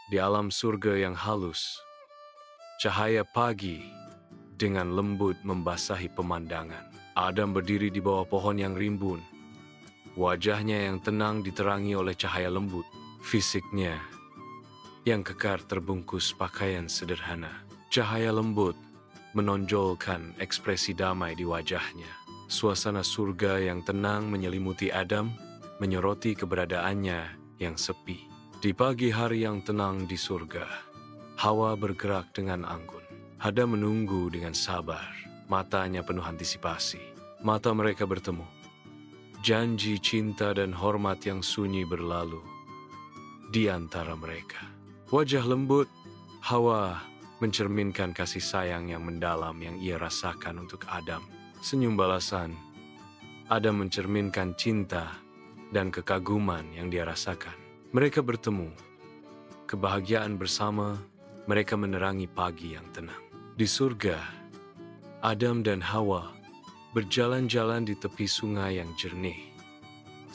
Di alam surga yang halus, cahaya pagi dengan lembut membasahi pemandangan. Adam berdiri di bawah pohon yang rimbun. Wajahnya yang tenang diterangi oleh cahaya lembut. Fisiknya yang kekar terbungkus pakaian sederhana. Cahaya lembut menonjolkan ekspresi damai di wajahnya. Suasana surga yang tenang menyelimuti Adam, menyoroti keberadaannya yang sepi. Di pagi hari yang tenang di surga, Hawa bergerak dengan anggun. Adam menunggu dengan sabar, matanya penuh antisipasi. Mata mereka bertemu. Janji cinta dan hormat yang sunyi berlalu di antara mereka. Wajah lembut Hawa mencerminkan kasih sayang yang mendalam yang ia rasakan untuk Adam. Senyum balasan Adam mencerminkan cinta dan kekaguman yang dia rasakan. Mereka bertemu. Kebahagiaan bersama, mereka menerangi pagi yang tenang. Di surga, Adam dan Hawa berjalan-jalan di tepi sungai yang jernih.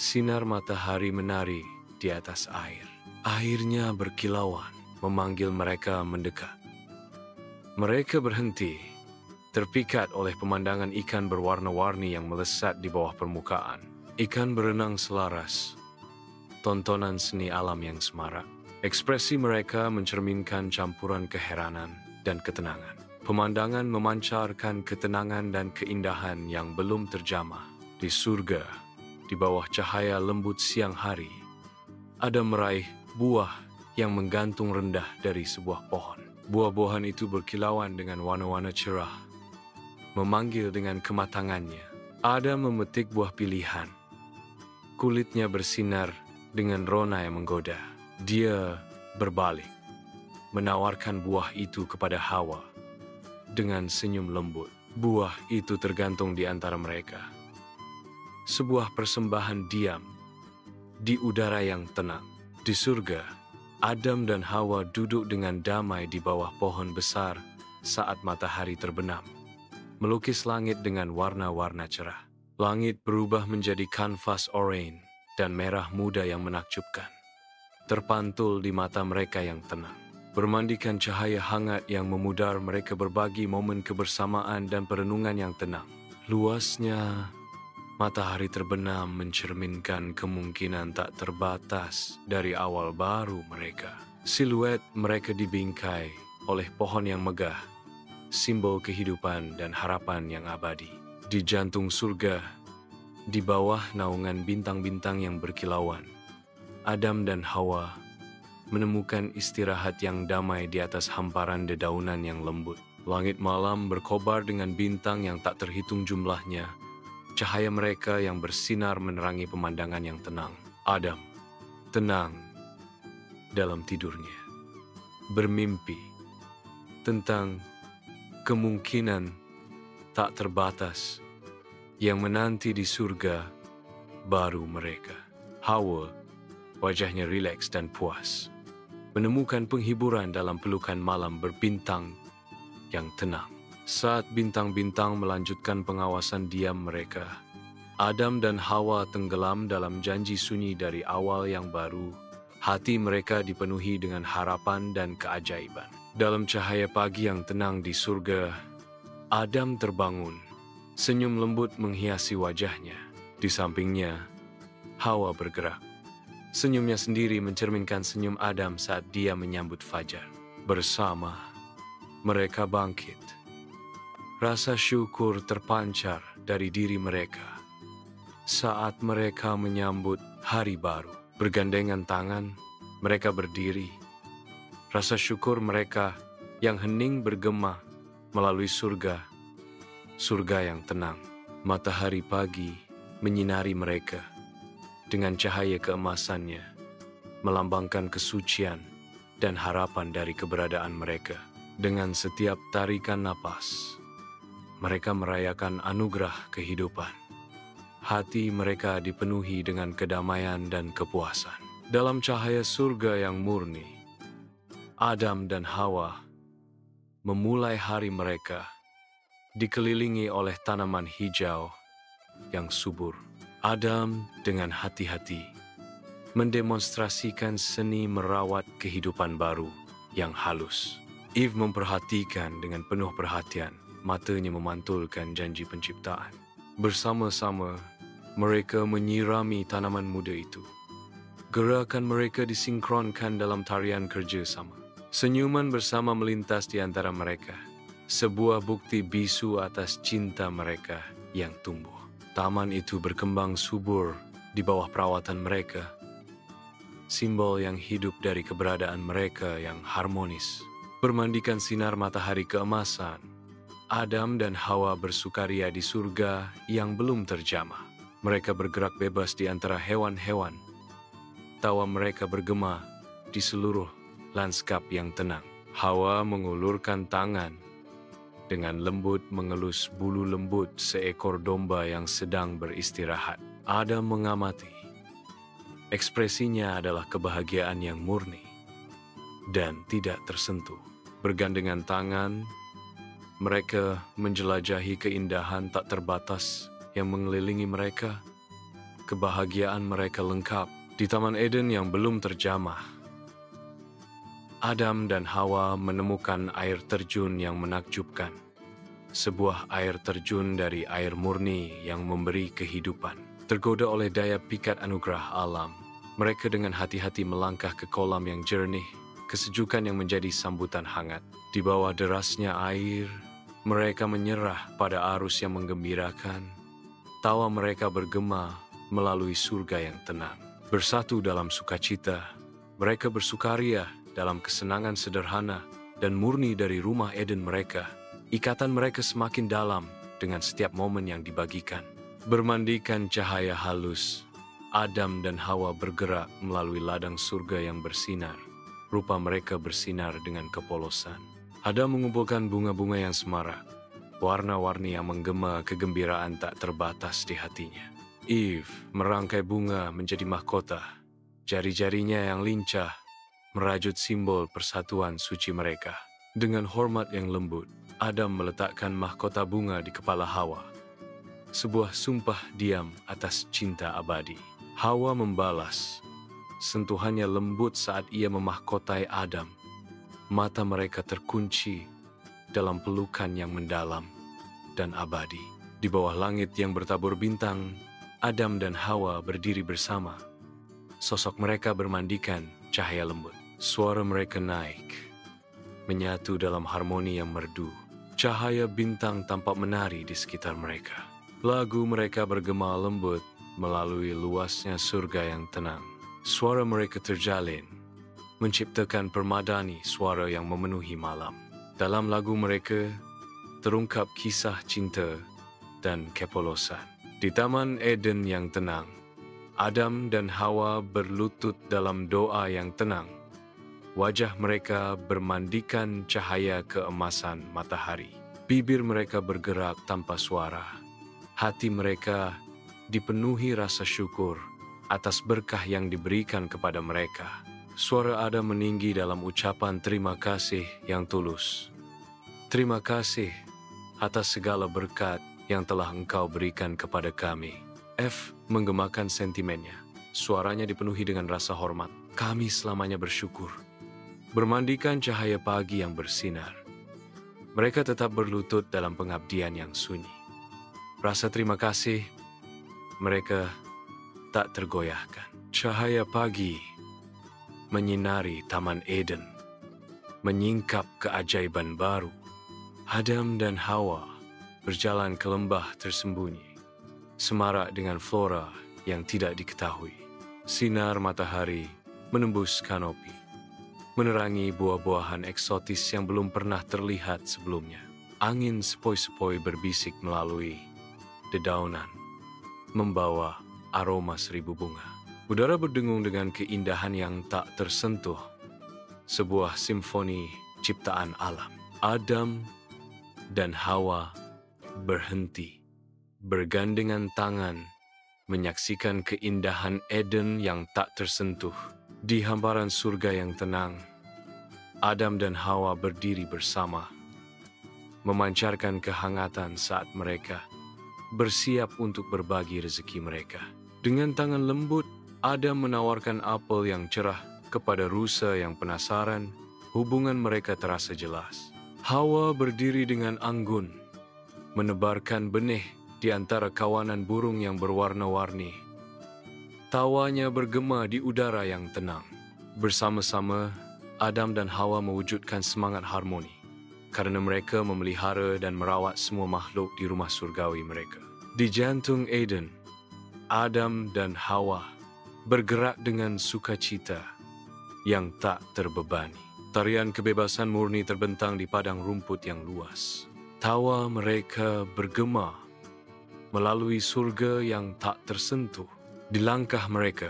Sinar matahari menari di atas air. Airnya berkilauan, memanggil mereka mendekat. Mereka berhenti, terpikat oleh pemandangan ikan berwarna-warni yang melesat di bawah permukaan. Ikan berenang selaras, tontonan seni alam yang semarak. Ekspresi mereka mencerminkan campuran keheranan dan ketenangan. Pemandangan memancarkan ketenangan dan keindahan yang belum terjamah. Di surga, di bawah cahaya lembut siang hari, Adam meraih buah yang menggantung rendah dari sebuah pohon. Buah-buahan itu berkilauan dengan warna-warna cerah, memanggil dengan kematangannya. Adam memetik buah pilihan. Kulitnya bersinar dengan rona yang menggoda. Dia berbalik, menawarkan buah itu kepada Hawa dengan senyum lembut. Buah itu tergantung di antara mereka. Sebuah persembahan diam di udara yang tenang. Di surga, Adam dan Hawa duduk dengan damai di bawah pohon besar saat matahari terbenam, melukis langit dengan warna-warna cerah. Langit berubah menjadi kanvas oranye dan merah muda yang menakjubkan, terpantul di mata mereka yang tenang. Bermandikan cahaya hangat yang memudar, mereka berbagi momen kebersamaan dan perenungan yang tenang. Luasnya matahari terbenam mencerminkan kemungkinan tak terbatas dari awal baru mereka. Siluet mereka dibingkai oleh pohon yang megah, simbol kehidupan dan harapan yang abadi. Di jantung surga, di bawah naungan bintang-bintang yang berkilauan, Adam dan Hawa menemukan istirahat yang damai di atas hamparan dedaunan yang lembut. Langit malam berkobar dengan bintang yang tak terhitung jumlahnya. Cahaya mereka yang bersinar menerangi pemandangan yang tenang. Adam tenang dalam tidurnya, bermimpi tentang kemungkinan tak terbatas yang menanti di surga baru mereka. Hawa wajahnya rileks dan puas, menemukan penghiburan dalam pelukan malam berbintang yang tenang. Saat bintang-bintang melanjutkan pengawasan diam mereka, Adam dan Hawa tenggelam dalam janji sunyi dari awal yang baru. Hati mereka dipenuhi dengan harapan dan keajaiban. Dalam cahaya pagi yang tenang di surga, Adam terbangun. Senyum lembut menghiasi wajahnya. Di sampingnya, Hawa bergerak. Senyumnya sendiri mencerminkan senyum Adam saat dia menyambut fajar. Bersama, mereka bangkit. Rasa syukur terpancar dari diri mereka saat mereka menyambut hari baru. Bergandengan tangan, mereka berdiri. Rasa syukur mereka yang hening bergema melalui surga, surga yang tenang. Matahari pagi menyinari mereka dengan cahaya keemasannya, melambangkan kesucian dan harapan dari keberadaan mereka. Dengan setiap tarikan napas, mereka merayakan anugerah kehidupan. Hati mereka dipenuhi dengan kedamaian dan kepuasan. Dalam cahaya surga yang murni, Adam dan Hawa memulai hari mereka dikelilingi oleh tanaman hijau yang subur. Adam dengan hati-hati mendemonstrasikan seni merawat kehidupan baru yang halus. Eve memperhatikan dengan penuh perhatian, matanya memantulkan janji penciptaan. Bersama-sama, mereka menyirami tanaman muda itu. Gerakan mereka disinkronkan dalam tarian kerjasama. Senyuman bersama melintas di antara mereka, sebuah bukti bisu atas cinta mereka yang tumbuh. Taman itu berkembang subur di bawah perawatan mereka, simbol yang hidup dari keberadaan mereka yang harmonis. Bermandikan sinar matahari keemasan, Adam dan Hawa bersukaria di surga yang belum terjamah. Mereka bergerak bebas di antara hewan-hewan. Tawa mereka bergema di seluruh lanskap yang tenang. Hawa mengulurkan tangan, dengan lembut mengelus bulu lembut seekor domba yang sedang beristirahat. Adam mengamati. Ekspresinya adalah kebahagiaan yang murni dan tidak tersentuh. Bergandengan tangan, mereka menjelajahi keindahan tak terbatas yang mengelilingi mereka. Kebahagiaan mereka lengkap di Taman Eden yang belum terjamah. Adam dan Hawa menemukan air terjun yang menakjubkan. Sebuah air terjun dari air murni yang memberi kehidupan. Tergoda oleh daya pikat anugerah alam, mereka dengan hati-hati melangkah ke kolam yang jernih, kesejukan yang menjadi sambutan hangat. Di bawah derasnya air, mereka menyerah pada arus yang menggembirakan. Tawa mereka bergema melalui surga yang tenang. Bersatu dalam sukacita, mereka bersukaria dalam kesenangan sederhana dan murni dari rumah Eden mereka. Ikatan mereka semakin dalam dengan setiap momen yang dibagikan. Bermandikan cahaya halus, Adam dan Hawa bergerak melalui ladang surga yang bersinar. Rupa mereka bersinar dengan kepolosan. Adam mengumpulkan bunga-bunga yang semarak, warna-warni yang menggema kegembiraan tak terbatas di hatinya. Eve merangkai bunga menjadi mahkota. Jari-jarinya yang lincah merajut simbol persatuan suci mereka. Dengan hormat yang lembut, Adam meletakkan mahkota bunga di kepala Hawa. Sebuah sumpah diam atas cinta abadi. Hawa membalas. Sentuhannya lembut saat ia memahkotai Adam. Mata mereka terkunci dalam pelukan yang mendalam dan abadi. Di bawah langit yang bertabur bintang, Adam dan Hawa berdiri bersama. Sosok mereka bermandikan cahaya lembut. Suara mereka naik, menyatu dalam harmoni yang merdu. Cahaya bintang tampak menari di sekitar mereka. Lagu mereka bergema lembut melalui luasnya surga yang tenang. Suara mereka terjalin, menciptakan permadani suara yang memenuhi malam. Dalam lagu mereka, terungkap kisah cinta dan kepolosan. Di Taman Eden yang tenang, Adam dan Hawa berlutut dalam doa yang tenang. Wajah mereka bermandikan cahaya keemasan matahari. Bibir mereka bergerak tanpa suara. Hati mereka dipenuhi rasa syukur atas berkah yang diberikan kepada mereka. Suara Adam meninggi dalam ucapan terima kasih yang tulus. Terima kasih atas segala berkat yang telah Engkau berikan kepada kami. F menggemakan sentimennya. Suaranya dipenuhi dengan rasa hormat. Kami selamanya bersyukur. Bermandikan cahaya pagi yang bersinar. Mereka tetap berlutut dalam pengabdian yang sunyi. Rasa terima kasih mereka tak tergoyahkan. Cahaya pagi menyinari Taman Eden, menyingkap keajaiban baru. Adam dan Hawa berjalan ke lembah tersembunyi, semarak dengan flora yang tidak diketahui. Sinar matahari menembus kanopi, menerangi buah-buahan eksotis yang belum pernah terlihat sebelumnya. Angin sepoi-sepoi berbisik melalui dedaunan, membawa aroma 1000 bunga. Udara berdengung dengan keindahan yang tak tersentuh, sebuah simfoni ciptaan alam. Adam dan Hawa berhenti, bergandengan tangan, menyaksikan keindahan Eden yang tak tersentuh. Di hamparan surga yang tenang, Adam dan Hawa berdiri bersama, memancarkan kehangatan saat mereka bersiap untuk berbagi rezeki mereka. Dengan tangan lembut, Adam menawarkan apel yang cerah kepada rusa yang penasaran. Hubungan mereka terasa jelas. Hawa berdiri dengan anggun, menebarkan benih di antara kawanan burung yang berwarna-warni. Tawanya bergema di udara yang tenang. Bersama-sama, Adam dan Hawa mewujudkan semangat harmoni karena mereka memelihara dan merawat semua makhluk di rumah surgawi mereka. Di jantung Eden, Adam dan Hawa bergerak dengan sukacita yang tak terbebani. Tarian kebebasan murni terbentang di padang rumput yang luas. Tawa mereka bergema melalui surga yang tak tersentuh. Di langkah mereka,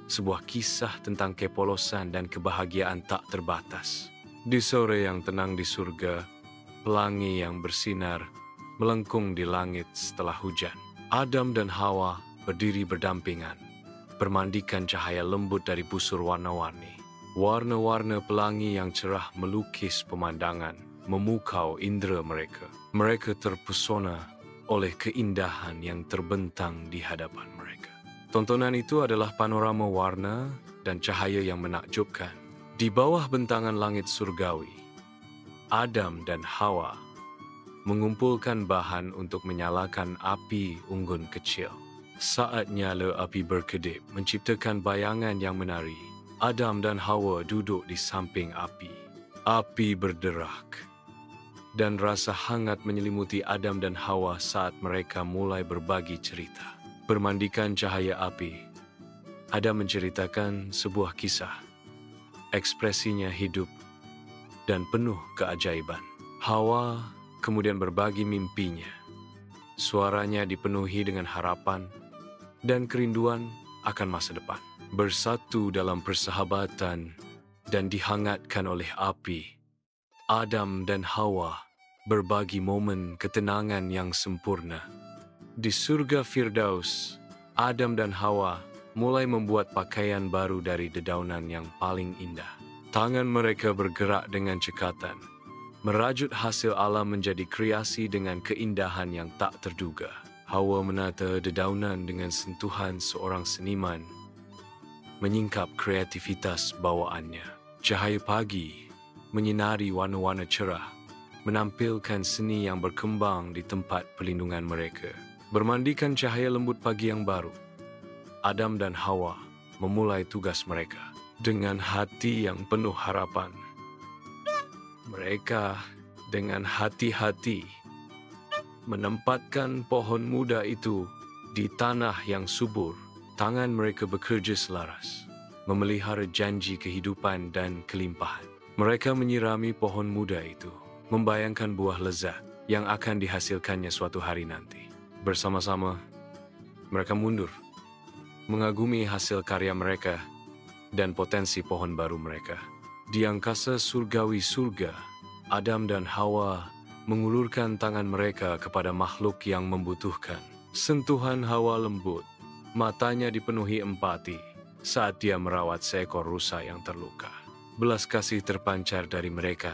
sebuah kisah tentang kepolosan dan kebahagiaan tak terbatas. Di sore yang tenang di surga, pelangi yang bersinar melengkung di langit setelah hujan. Adam dan Hawa berdiri berdampingan, bermandikan cahaya lembut dari busur warna-warni. Warna-warna pelangi yang cerah melukis pemandangan, memukau indera mereka. Mereka terpesona oleh keindahan yang terbentang di hadapan mereka. Tontonan itu adalah panorama warna dan cahaya yang menakjubkan. Di bawah bentangan langit surgawi, Adam dan Hawa mengumpulkan bahan untuk menyalakan api unggun kecil. Saat nyala api berkedip menciptakan bayangan yang menari, Adam dan Hawa duduk di samping api. Api berderak, dan rasa hangat menyelimuti Adam dan Hawa saat mereka mulai berbagi cerita. Bermandikan cahaya api, Adam menceritakan sebuah kisah. Ekspresinya hidup dan penuh keajaiban. Hawa kemudian berbagi mimpinya. Suaranya dipenuhi dengan harapan dan kerinduan akan masa depan. Bersatu dalam persahabatan dan dihangatkan oleh api, Adam dan Hawa berbagi momen ketenangan yang sempurna. Di surga Firdaus, Adam dan Hawa mulai membuat pakaian baru dari dedaunan yang paling indah. Tangan mereka bergerak dengan cekatan, merajut hasil alam menjadi kreasi dengan keindahan yang tak terduga. Hawa menata dedaunan dengan sentuhan seorang seniman, menyingkap kreativitas bawaannya. Cahaya pagi menyinari warna-warna cerah, menampilkan seni yang berkembang di tempat perlindungan mereka. Bermandikan cahaya lembut pagi yang baru, Adam dan Hawa memulai tugas mereka. Dengan hati yang penuh harapan, mereka dengan hati-hati menempatkan pohon muda itu di tanah yang subur. Tangan mereka bekerja selaras, memelihara janji kehidupan dan kelimpahan. Mereka menyirami pohon muda itu, membayangkan buah lezat yang akan dihasilkannya suatu hari nanti. Bersama-sama, mereka mundur, mengagumi hasil karya mereka dan potensi pohon baru mereka. Di angkasa surgawi surga, Adam dan Hawa mengulurkan tangan mereka kepada makhluk yang membutuhkan. Sentuhan Hawa lembut, matanya dipenuhi empati saat dia merawat seekor rusa yang terluka. Belas kasih terpancar dari mereka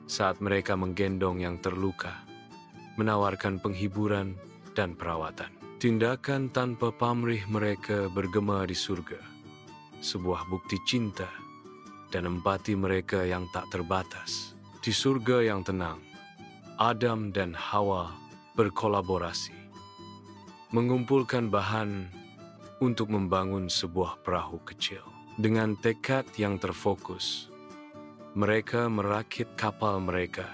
saat mereka menggendong yang terluka, menawarkan penghiburan dan perawatan. Tindakan tanpa pamrih mereka bergema di surga, sebuah bukti cinta dan empati mereka yang tak terbatas. Di surga yang tenang, Adam dan Hawa berkolaborasi, mengumpulkan bahan untuk membangun sebuah perahu kecil. Dengan tekad yang terfokus, mereka merakit kapal mereka,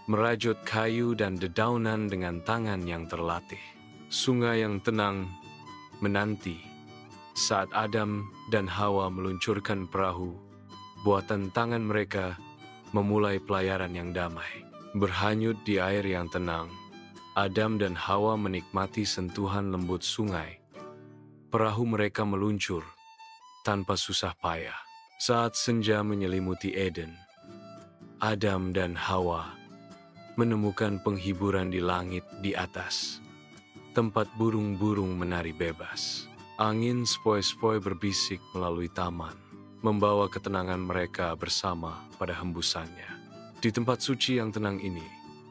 merajut kayu dan dedaunan dengan tangan yang terlatih. Sungai yang tenang menanti saat Adam dan Hawa meluncurkan perahu buatan tangan mereka, memulai pelayaran yang damai. Berhanyut di air yang tenang, Adam dan Hawa menikmati sentuhan lembut sungai. Perahu mereka meluncur tanpa susah payah. Saat senja menyelimuti Eden, Adam dan Hawa menemukan penghiburan di langit di atas, tempat burung-burung menari bebas. Angin sepoi-sepoi berbisik melalui taman, membawa ketenangan mereka bersama pada hembusannya. Di tempat suci yang tenang ini,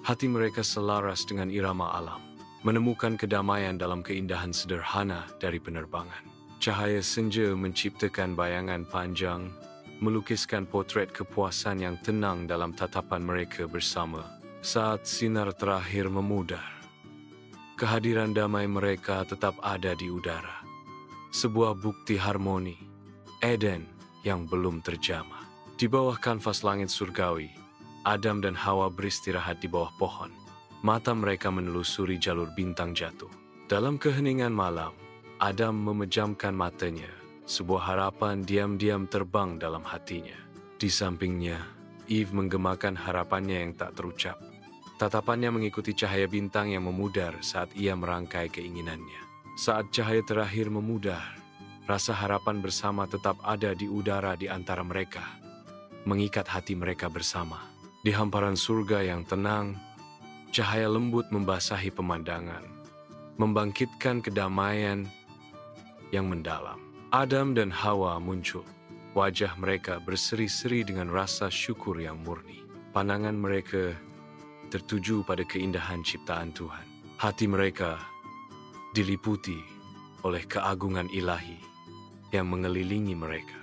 hati mereka selaras dengan irama alam, menemukan kedamaian dalam keindahan sederhana dari penerbangan. Cahaya senja menciptakan bayangan panjang, melukiskan potret kepuasan yang tenang dalam tatapan mereka bersama. Saat sinar terakhir memudar, kehadiran damai mereka tetap ada di udara. Sebuah bukti harmoni, Eden yang belum terjamah. Di bawah kanvas langit surgawi, Adam dan Hawa beristirahat di bawah pohon. Mata mereka menelusuri jalur bintang jatuh. Dalam keheningan malam, Adam memejamkan matanya. Sebuah harapan diam-diam terbang dalam hatinya. Di sampingnya, Eve menggemakan harapannya yang tak terucap. Tatapannya mengikuti cahaya bintang yang memudar saat ia merangkai keinginannya. Saat cahaya terakhir memudar, rasa harapan bersama tetap ada di udara di antara mereka, mengikat hati mereka bersama. Di hamparan surga yang tenang, cahaya lembut membasahi pemandangan, membangkitkan kedamaian yang mendalam. Adam dan Hawa muncul. Wajah mereka berseri-seri dengan rasa syukur yang murni. Pandangan mereka tertuju pada keindahan ciptaan Tuhan. Hati mereka diliputi oleh keagungan ilahi yang mengelilingi mereka.